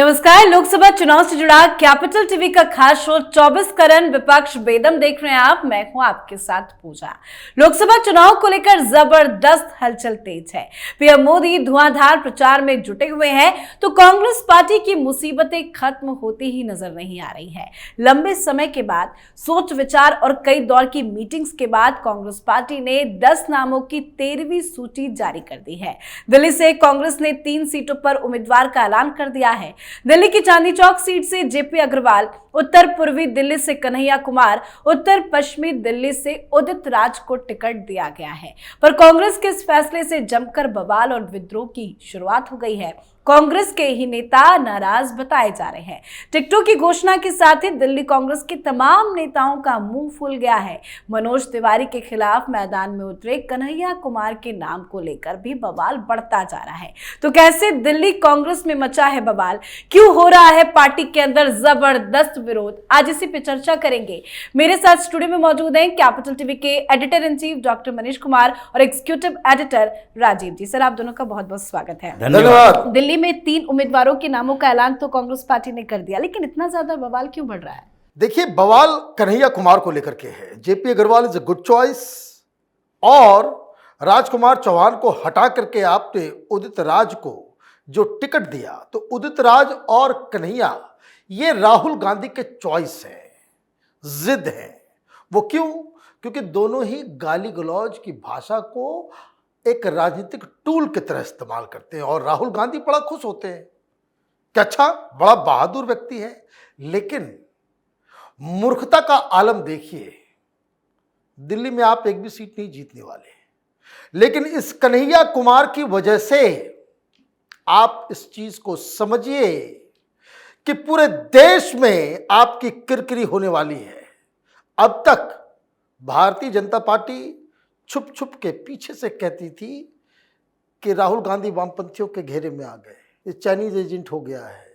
नमस्कार। लोकसभा चुनाव से जुड़ा कैपिटल टीवी का खास शो 24 करन विपक्ष बेदम देख रहे हैं आप। मैं हूं आपके साथ पूजा। लोकसभा चुनाव को लेकर जबरदस्त हलचल तेज है। पीएम मोदी धुआंधार प्रचार में जुटे हुए हैं तो कांग्रेस पार्टी की मुसीबतें खत्म होती ही नजर नहीं आ रही है। लंबे समय के बाद सोच विचार और कई दौर की मीटिंग्स के बाद कांग्रेस पार्टी ने 10 नामों की 13वीं सूची जारी कर दी है। दिल्ली से कांग्रेस ने 3 सीटों पर उम्मीदवार का ऐलान कर दिया है। दिल्ली की चांदनी चौक सीट से जेपी अग्रवाल, उत्तर पूर्वी दिल्ली से कन्हैया कुमार, उत्तर पश्चिमी दिल्ली से उदित राज को टिकट दिया गया है। पर कांग्रेस के इस फैसले से जमकर बवाल और विद्रोह की शुरुआत हो गई है। कांग्रेस के ही नेता नाराज बताए जा रहे हैं। टिकटों की घोषणा के साथ ही दिल्ली कांग्रेस के तमाम नेताओं का मुंह फूल गया है। मनोज तिवारी के खिलाफ मैदान में उतरे कन्हैया कुमार के नाम को लेकर भी बवाल बढ़ता जा रहा है। तो कैसे दिल्ली कांग्रेस में मचा है बवाल, क्यों हो रहा है पार्टी के अंदर जबरदस्त विरोध, आज इसी पे चर्चा करेंगे। मेरे साथ स्टूडियो में मौजूद हैं कैपिटल टीवी के editor in chief doctor Manish Kumar और एग्जीक्यूटिव एडिटर राजीव जी। सर, आप दोनों का बहुत बहुत स्वागत है। धन्यवाद। दिल्ली में 3 उम्मीदवारों के नामों का ऐलान तो कांग्रेस पार्टी ने कर दिया, लेकिन इतना ज्यादा बवाल क्यों बढ़ रहा है? देखिए, बवाल कन्हैया कुमार को लेकर के है। JP Agarwal is a good choice और राजकुमार चौहान को हटा करके आपने उदित राज को जो टिकट दिया, तो उदित राज और कन्हैया ये राहुल गांधी के चॉइस है, जिद है। वो क्यों? क्योंकि दोनों ही गाली गलौज की भाषा को एक राजनीतिक टूल की तरह इस्तेमाल करते हैं और राहुल गांधी बड़ा खुश होते हैं कि अच्छा, बड़ा बहादुर व्यक्ति है। लेकिन मूर्खता का आलम देखिए, दिल्ली में आप एक भी सीट नहीं जीतने वाले, लेकिन इस कन्हैया कुमार की वजह से आप इस चीज को समझिए कि पूरे देश में आपकी किरकिरी होने वाली है। अब तक भारतीय जनता पार्टी छुप छुप के पीछे से कहती थी कि राहुल गांधी वामपंथियों के घेरे में आ गए, ये चाइनीज एजेंट हो गया है,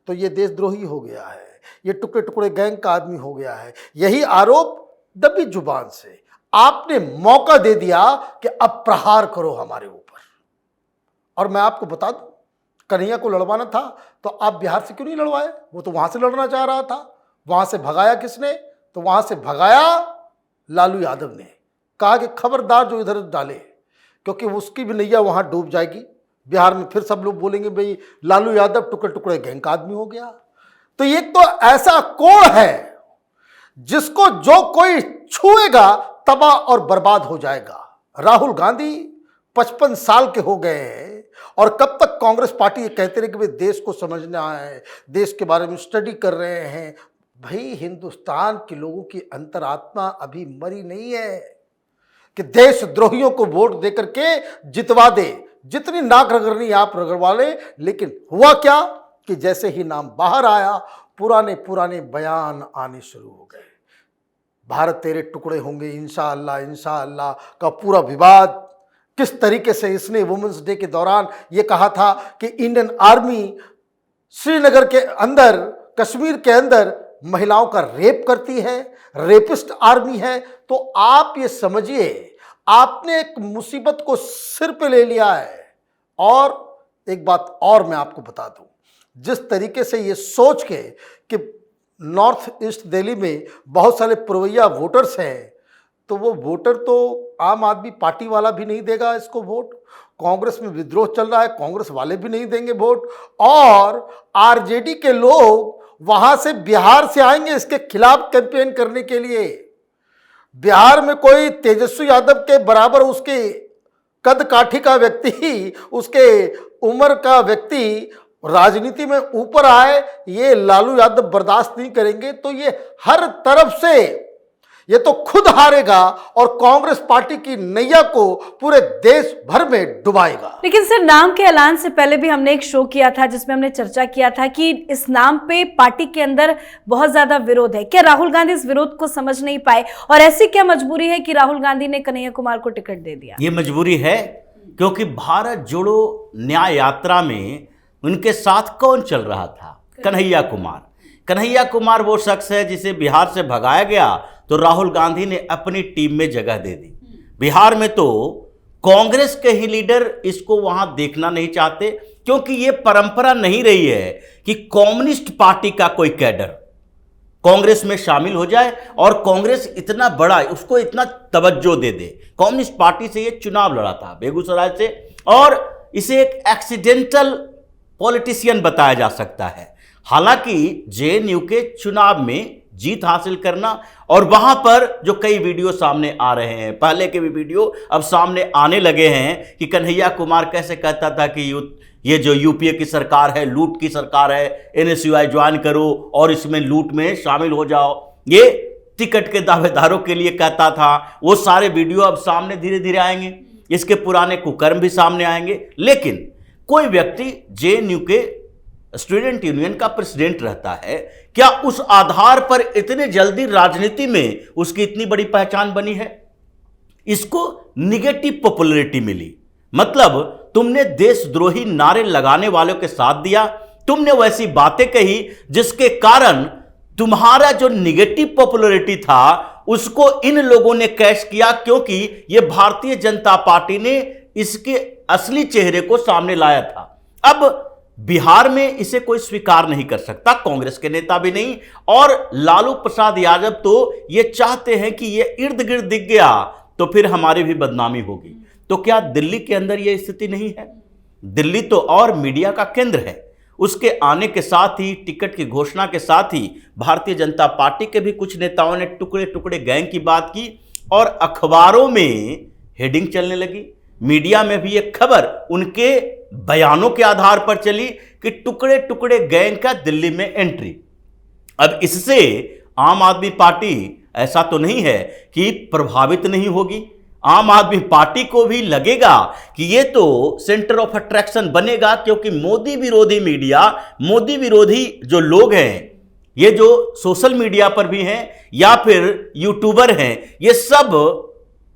तो ये देशद्रोही हो गया है, ये टुकड़े टुकड़े गैंग का आदमी हो गया है। यही आरोप दबी जुबान से आपने मौका दे दिया कि अब प्रहार करो हमारे ऊपर। और मैं आपको बता दूं, कन्हैया को लड़वाना था तो आप बिहार से क्यों नहीं लड़वाए? वो तो वहां से लड़ना चाह रहा था। वहां से भगाया किसने? तो वहां से भगाया लालू यादव ने। कहा कि खबरदार जो इधर डाले, क्योंकि उसकी भी नैया वहां डूब जाएगी। बिहार में फिर सब लोग बोलेंगे भाई लालू यादव टुकड़े टुकड़े गैंग का आदमी हो गया। तो ये तो ऐसा कोण है जिसको जो कोई छुएगा तबाह और बर्बाद हो जाएगा। राहुल गांधी 55 साल के हो गए हैं और कब तक कांग्रेस पार्टी ये कहते रहे कि भाई देश को समझना है, देश के बारे में स्टडी कर रहे हैं। भाई, हिंदुस्तान के लोगों की अंतरात्मा अभी मरी नहीं है कि देशद्रोहियों को वोट देकर के जितवा दे। जितनी नाक रगड़नी आप रगड़वा ले। लेकिन हुआ क्या कि जैसे ही नाम बाहर आया, पुराने पुराने बयान आने शुरू हो गए। भारत तेरे टुकड़े होंगे इंशाअल्लाह इंशाअल्लाह का पूरा विवाद। किस तरीके से इसने वुमेन्स डे के दौरान ये कहा था कि इंडियन आर्मी श्रीनगर के अंदर, कश्मीर के अंदर महिलाओं का रेप करती है, रेपिस्ट आर्मी है। तो आप ये समझिए, आपने एक मुसीबत को सिर पे ले लिया है। और एक बात और मैं आपको बता दूं, जिस तरीके से ये सोच के कि नॉर्थ ईस्ट दिल्ली में बहुत सारे पुरवैया वोटर्स हैं, तो वो वोटर तो आम आदमी पार्टी वाला भी नहीं देगा इसको वोट। कांग्रेस में विद्रोह चल रहा है, कांग्रेस वाले भी नहीं देंगे वोट। और आरजेडी के लोग वहां से बिहार से आएंगे इसके खिलाफ कैंपेन करने के लिए। बिहार में कोई तेजस्वी यादव के बराबर उसके कद काठी का व्यक्ति, उसके उम्र का व्यक्ति राजनीति में ऊपर आए, ये लालू यादव बर्दाश्त नहीं करेंगे। तो ये हर तरफ से ये तो खुद हारेगा और कांग्रेस पार्टी की नैया को पूरे देश भर में डुबाएगा। लेकिन सर, नाम के ऐलान से पहले भी हमने एक शो किया था जिसमें हमने चर्चा किया था कि इस नाम पे पार्टी के अंदर बहुत ज्यादा विरोध है। क्या राहुल गांधी इस विरोध को समझ नहीं पाए और ऐसी क्या मजबूरी है कि राहुल गांधी ने कन्हैया कुमार को टिकट दे दिया? ये मजबूरी है क्योंकि भारत जोड़ो न्याय यात्रा में उनके साथ कौन चल रहा था? कन्हैया कुमार। कन्हैया कुमार वो शख्स है जिसे बिहार से भगाया गया तो राहुल गांधी ने अपनी टीम में जगह दे दी। बिहार में तो कांग्रेस के ही लीडर इसको वहां देखना नहीं चाहते। क्योंकि ये परंपरा नहीं रही है कि कम्युनिस्ट पार्टी का कोई कैडर कांग्रेस में शामिल हो जाए और कांग्रेस इतना बड़ा, उसको इतना तवज्जो दे दे। कम्युनिस्ट पार्टी से ये चुनाव लड़ा था बेगूसराय से, और इसे एक एक्सीडेंटल पॉलिटिशियन बताया जा सकता है। हालांकि जेएनयू के चुनाव में जीत हासिल करना, और वहां पर जो कई वीडियो सामने आ रहे हैं, पहले के भी वीडियो अब सामने आने लगे हैं कि कन्हैया कुमार कैसे कहता था कि ये जो यूपीए की सरकार है, लूट की सरकार है, एनएसयूआई ज्वाइन करो और इसमें लूट में शामिल हो जाओ, ये टिकट के दावेदारों के लिए कहता था। वो सारे वीडियो अब सामने धीरे धीरे आएंगे, इसके पुराने कुकर्म भी सामने आएंगे। लेकिन कोई व्यक्ति जेएनयू के स्टूडेंट यूनियन का प्रेसिडेंट रहता है, क्या उस आधार पर इतने जल्दी राजनीति में उसकी इतनी बड़ी पहचान बनी है? इसको निगेटिव पॉपुलैरिटी मिली। मतलब तुमने देशद्रोही नारे लगाने वालों के साथ दिया, तुमने वैसी बातें कही जिसके कारण तुम्हारा जो निगेटिव पॉपुलैरिटी था उसको इन लोगों ने कैश किया, क्योंकि यह भारतीय जनता पार्टी ने इसके असली चेहरे को सामने लाया था। अब बिहार में इसे कोई स्वीकार नहीं कर सकता, कांग्रेस के नेता भी नहीं, और लालू प्रसाद यादव तो ये चाहते हैं कि ये इर्द गिर्द दिख गया तो फिर हमारी भी बदनामी होगी। तो क्या दिल्ली के अंदर ये स्थिति नहीं है? दिल्ली तो और मीडिया का केंद्र है। उसके आने के साथ ही, टिकट की घोषणा के साथ ही भारतीय जनता पार्टी के भी कुछ नेताओं ने टुकड़े टुकड़े गैंग की बात की और अखबारों में हेडिंग चलने लगी। मीडिया में भी एक खबर उनके बयानों के आधार पर चली कि टुकड़े टुकड़े गैंग का दिल्ली में एंट्री। अब इससे आम आदमी पार्टी ऐसा तो नहीं है कि प्रभावित नहीं होगी। आम आदमी पार्टी को भी लगेगा कि ये तो सेंटर ऑफ अट्रैक्शन बनेगा, क्योंकि मोदी विरोधी मीडिया, मोदी विरोधी जो लोग हैं, ये जो सोशल मीडिया पर भी हैं या फिर यूट्यूबर हैं, ये सब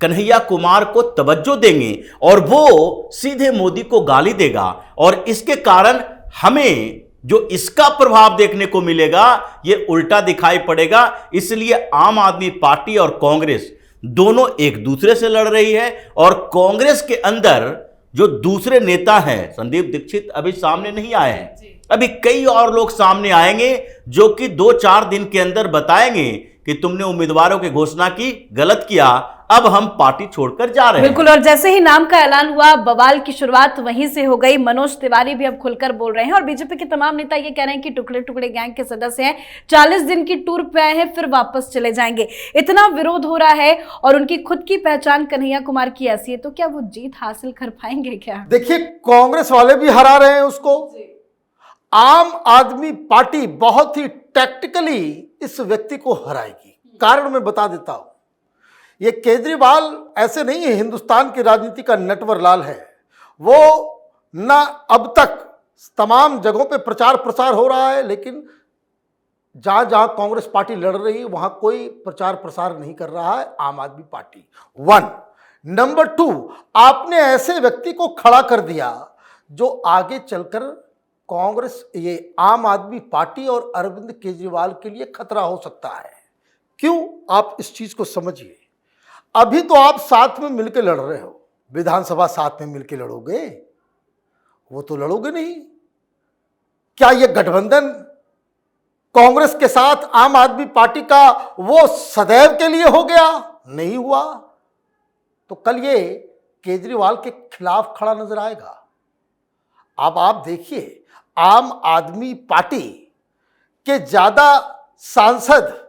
कन्हैया कुमार को तवज्जो देंगे और वो सीधे मोदी को गाली देगा, और इसके कारण हमें जो इसका प्रभाव देखने को मिलेगा ये उल्टा दिखाई पड़ेगा। इसलिए आम आदमी पार्टी और कांग्रेस दोनों एक दूसरे से लड़ रही है, और कांग्रेस के अंदर जो दूसरे नेता हैं, संदीप दीक्षित अभी सामने नहीं आए हैं, अभी कई और लोग सामने आएंगे जो कि 2-4 दिन के अंदर बताएंगे कि तुमने उम्मीदवारों की घोषणा की, गलत किया, अब हम पार्टी छोड़कर जा रहे हैं। बिल्कुल, और जैसे ही नाम का ऐलान हुआ, बवाल की शुरुआत वहीं से हो गई। मनोज तिवारी भी अब खुलकर बोल रहे हैं, और बीजेपी के तमाम नेता ये कह रहे हैं कि टुकड़े टुकड़े गैंग के सदस्य हैं, 40 दिन की टूर पे आए हैं, फिर वापस चले जाएंगे। इतना विरोध हो रहा है और उनकी खुद की पहचान कन्हैया कुमार की ऐसी है, तो क्या वो जीत हासिल कर पाएंगे क्या? देखिए, कांग्रेस वाले भी हरा रहे हैं उसको। आम आदमी पार्टी बहुत ही टैक्टिकली इस व्यक्ति को हराएगी। कारण मैं बता देता हूं, ये केजरीवाल ऐसे नहीं है हिंदुस्तान की राजनीति का नटवर लाल है। वो ना अब तक तमाम जगहों पे प्रचार प्रसार हो रहा है, लेकिन जहां जहां कांग्रेस पार्टी लड़ रही है वहां कोई प्रचार प्रसार नहीं कर रहा है आम आदमी पार्टी। 1 नंबर 2, आपने ऐसे व्यक्ति को खड़ा कर दिया जो आगे चलकर कांग्रेस, ये आम आदमी पार्टी और अरविंद केजरीवाल के लिए खतरा हो सकता है। क्यों? आप इस चीज को समझिए। अभी तो आप साथ में मिलकर लड़ रहे हो, विधानसभा साथ में मिलकर लड़ोगे, वो तो लड़ोगे नहीं। क्या ये गठबंधन कांग्रेस के साथ आम आदमी पार्टी का वो सदैव के लिए हो गया? नहीं हुआ। तो कल ये केजरीवाल के खिलाफ खड़ा नजर आएगा। अब आप देखिए, आम आदमी पार्टी के ज्यादा सांसद,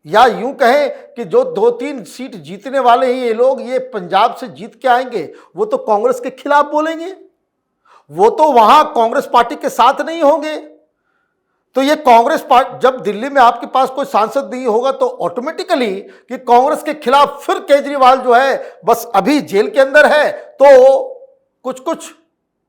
या यूं कहें कि जो 2-3 सीट जीतने वाले हैं ये लोग, ये पंजाब से जीत के आएंगे, वो तो कांग्रेस के खिलाफ बोलेंगे, वो तो वहां कांग्रेस पार्टी के साथ नहीं होंगे। तो ये कांग्रेस पार्टी, जब दिल्ली में आपके पास कोई सांसद नहीं होगा तो ऑटोमेटिकली कि कांग्रेस के खिलाफ फिर केजरीवाल जो है बस अभी जेल के अंदर है, तो कुछ कुछ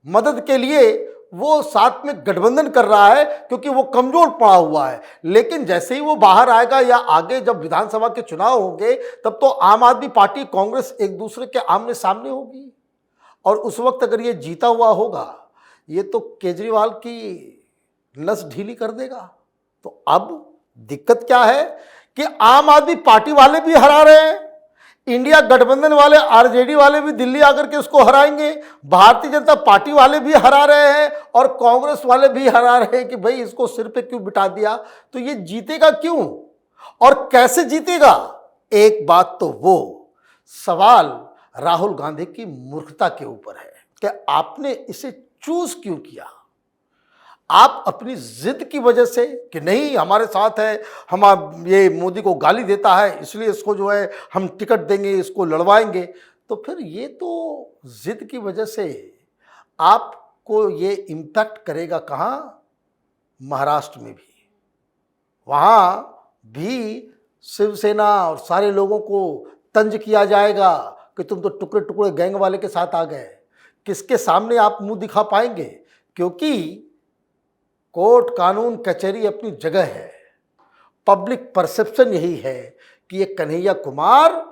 मदद के लिए वो साथ में गठबंधन कर रहा है, क्योंकि वो कमजोर पड़ा हुआ है। लेकिन जैसे ही वो बाहर आएगा या आगे जब विधानसभा के चुनाव होंगे, तब तो आम आदमी पार्टी कांग्रेस एक दूसरे के आमने सामने होगी, और उस वक्त अगर ये जीता हुआ होगा, ये तो केजरीवाल की नस ढीली कर देगा। तो अब दिक्कत क्या है कि आम आदमी पार्टी वाले भी हरा रहे हैं, इंडिया गठबंधन वाले, आरजेडी वाले भी दिल्ली आकर के उसको हराएंगे, भारतीय जनता पार्टी वाले भी हरा रहे हैं और कांग्रेस वाले भी हरा रहे हैं कि भाई इसको सिर पे क्यों बिठा दिया। तो ये जीतेगा क्यों और कैसे जीतेगा? एक बात तो वो सवाल राहुल गांधी की मूर्खता के ऊपर है कि आपने इसे चूज क्यों किया। आप अपनी जिद की वजह से कि नहीं हमारे साथ है, हम ये मोदी को गाली देता है इसलिए इसको जो है हम टिकट देंगे, इसको लड़वाएंगे, तो फिर ये तो जिद की वजह से आपको ये इम्पैक्ट करेगा कहाँ? महाराष्ट्र में भी, वहाँ भी शिवसेना और सारे लोगों को तंज किया जाएगा कि तुम तो टुकड़े टुकड़े गैंग वाले के साथ आ गए। किसके सामने आप मुंह दिखा पाएंगे? क्योंकि कोर्ट, कानून, कचहरी अपनी जगह है, पब्लिक परसेप्शन यही है कि ये कन्हैया कुमार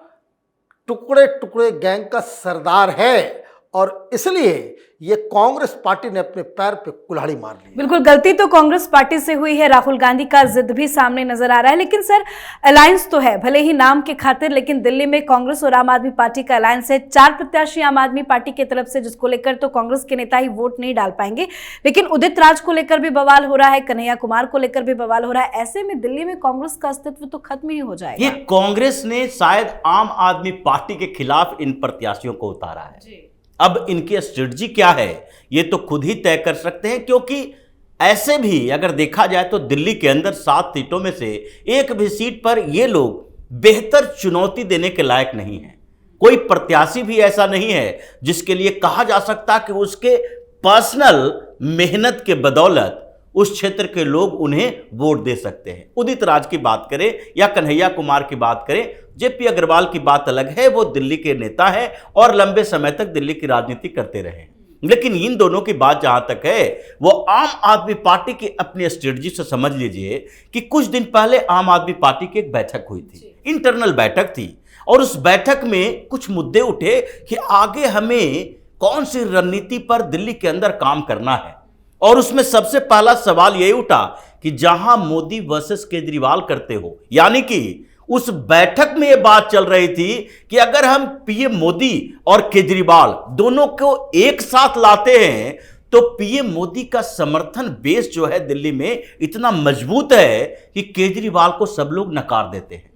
टुकड़े टुकड़े गैंग का सरदार है और इसलिए ये कांग्रेस पार्टी ने अपने पैर पे कुल्हाड़ी मार ली। बिल्कुल, गलती तो कांग्रेस पार्टी से हुई है, राहुल गांधी का जिद भी सामने नजर आ रहा है। लेकिन सर, अलायंस तो है भले ही नाम के खातिर, लेकिन दिल्ली में कांग्रेस और आम आदमी पार्टी का अलायंस है। 4 प्रत्याशी आम आदमी पार्टी की तरफ से, जिसको लेकर तो कांग्रेस के नेता ही वोट नहीं डाल पाएंगे। लेकिन उदित राज को लेकर भी बवाल हो रहा है, कन्हैया कुमार को लेकर भी बवाल हो रहा है। ऐसे में दिल्ली में कांग्रेस का अस्तित्व तो खत्म ही हो जाएगा। ये कांग्रेस ने शायद आम आदमी पार्टी के खिलाफ इन प्रत्याशियों को उतारा है। अब इनकी स्ट्रेटजी क्या है ये तो खुद ही तय कर सकते हैं, क्योंकि ऐसे भी अगर देखा जाए तो दिल्ली के अंदर 7 सीटों में से एक भी सीट पर ये लोग बेहतर चुनौती देने के लायक नहीं है। कोई प्रत्याशी भी ऐसा नहीं है जिसके लिए कहा जा सकता कि उसके पर्सनल मेहनत के बदौलत उस क्षेत्र के लोग उन्हें वोट दे सकते हैं। उदित राज की बात करें या कन्हैया कुमार की बात करें, जेपी अग्रवाल की बात अलग है, वो दिल्ली के नेता है और लंबे समय तक दिल्ली की राजनीति करते रहे। लेकिन इन दोनों की बात जहां तक है, वो आम आदमी पार्टी की अपनी स्ट्रेटजी से समझ लीजिए कि कुछ दिन पहले आम आदमी पार्टी की एक बैठक हुई थी, इंटरनल बैठक थी, और उस बैठक में कुछ मुद्दे उठे कि आगे हमें कौन सी रणनीति पर दिल्ली के अंदर काम करना है। और उसमें सबसे पहला सवाल यही उठा कि जहां मोदी वर्सेस केजरीवाल करते हो, यानी कि उस बैठक में यह बात चल रही थी कि अगर हम पीएम मोदी और केजरीवाल दोनों को एक साथ लाते हैं तो पीएम मोदी का समर्थन बेस जो है दिल्ली में इतना मजबूत है कि केजरीवाल को सब लोग नकार देते हैं।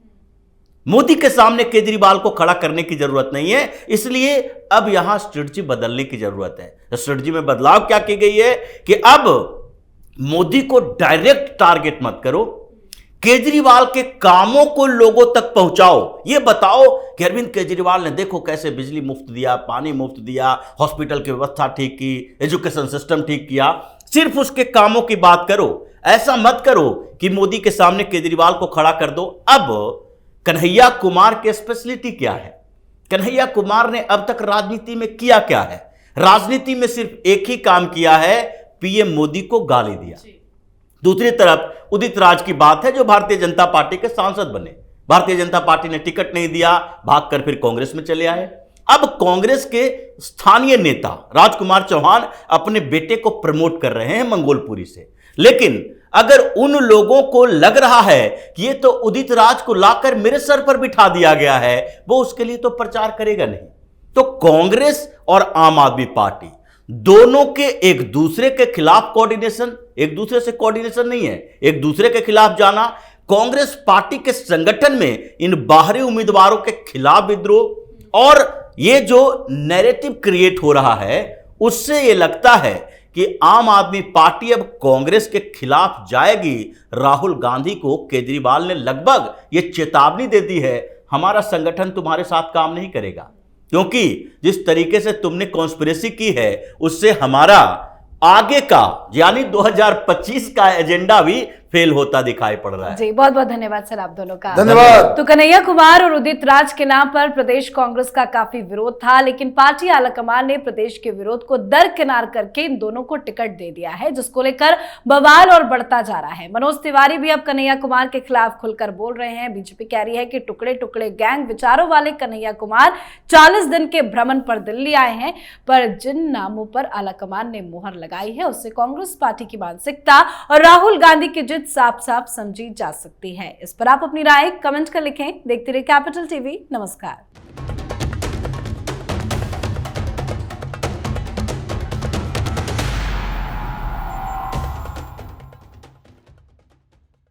मोदी के सामने केजरीवाल को खड़ा करने की जरूरत नहीं है, इसलिए अब यहां स्ट्रेटजी बदलने की जरूरत है। स्ट्रेटजी में बदलाव क्या की गई है कि अब मोदी को डायरेक्ट टारगेट मत करो, केजरीवाल के कामों को लोगों तक पहुंचाओ। ये बताओ कि अरविंद केजरीवाल ने देखो कैसे बिजली मुफ्त दिया, पानी मुफ्त दिया, हॉस्पिटल की व्यवस्था ठीक की, एजुकेशन सिस्टम ठीक किया। सिर्फ उसके कामों की बात करो, ऐसा मत करो कि मोदी के सामने केजरीवाल को खड़ा कर दो। अब कन्हैया कुमार की स्पेशलिटी क्या है? कन्हैया कुमार ने अब तक राजनीति में किया क्या है? राजनीति में सिर्फ एक ही काम किया है, पीएम मोदी को गाली दिया। दूसरी तरफ उदित राज की बात है जो भारतीय जनता पार्टी के सांसद बने, भारतीय जनता पार्टी ने टिकट नहीं दिया, भागकर फिर कांग्रेस में चले आए। अब कांग्रेस के स्थानीय नेता राजकुमार चौहान अपने बेटे को प्रमोट कर रहे हैं मंगोलपुरी से। लेकिन अगर उन लोगों को लग रहा है कि ये तो उदित राज को लाकर मेरे सर पर बिठा दिया गया है, वो उसके लिए तो प्रचार करेगा नहीं। तो कांग्रेस और आम आदमी पार्टी दोनों के एक दूसरे के खिलाफ कोऑर्डिनेशन, एक दूसरे से कोऑर्डिनेशन नहीं है, एक दूसरे के खिलाफ जाना, कांग्रेस पार्टी के संगठन में इन बाहरी उम्मीदवारों के खिलाफ विद्रोह, और ये जो नैरेटिव क्रिएट हो रहा है उससे ये लगता है कि आम आदमी पार्टी अब कांग्रेस के खिलाफ जाएगी। राहुल गांधी को केजरीवाल ने लगभग ये चेतावनी दे दी है, हमारा संगठन तुम्हारे साथ काम नहीं करेगा, क्योंकि जिस तरीके से तुमने कॉन्स्पिरेसी की है उससे हमारा आगे का यानी 2025 का एजेंडा भी फेल होता दिखाई पड़ रहा है। जी, बहुत बहुत धन्यवाद सर आप दोनों का। धन्यवाद। तो कन्हैया कुमार और उदित राज के नाम पर प्रदेश कांग्रेस का काफी विरोध था, लेकिन पार्टी आलाकमान ने प्रदेश के विरोध को दरकिनार करके इन दोनों को टिकट दे दिया है, जिसको लेकर बवाल और बढ़ता जा रहा है। मनोज तिवारी भी अब कन्हैया कुमार के खिलाफ खुलकर बोल रहे हैं। बीजेपी कह रही है कि टुकड़े टुकड़े गैंग विचारों वाले कन्हैया कुमार 40 दिन के भ्रमण पर दिल्ली आए हैं, पर जिन नामों पर आलाकमान ने मुहर लगाई है उससे कांग्रेस पार्टी की मानसिकता और राहुल गांधी की जिद निश्चित साफ साफ समझी जा सकती है। इस पर आप अपनी राय कमेंट कर लिखें। देखते रहिए कैपिटल टीवी। नमस्कार।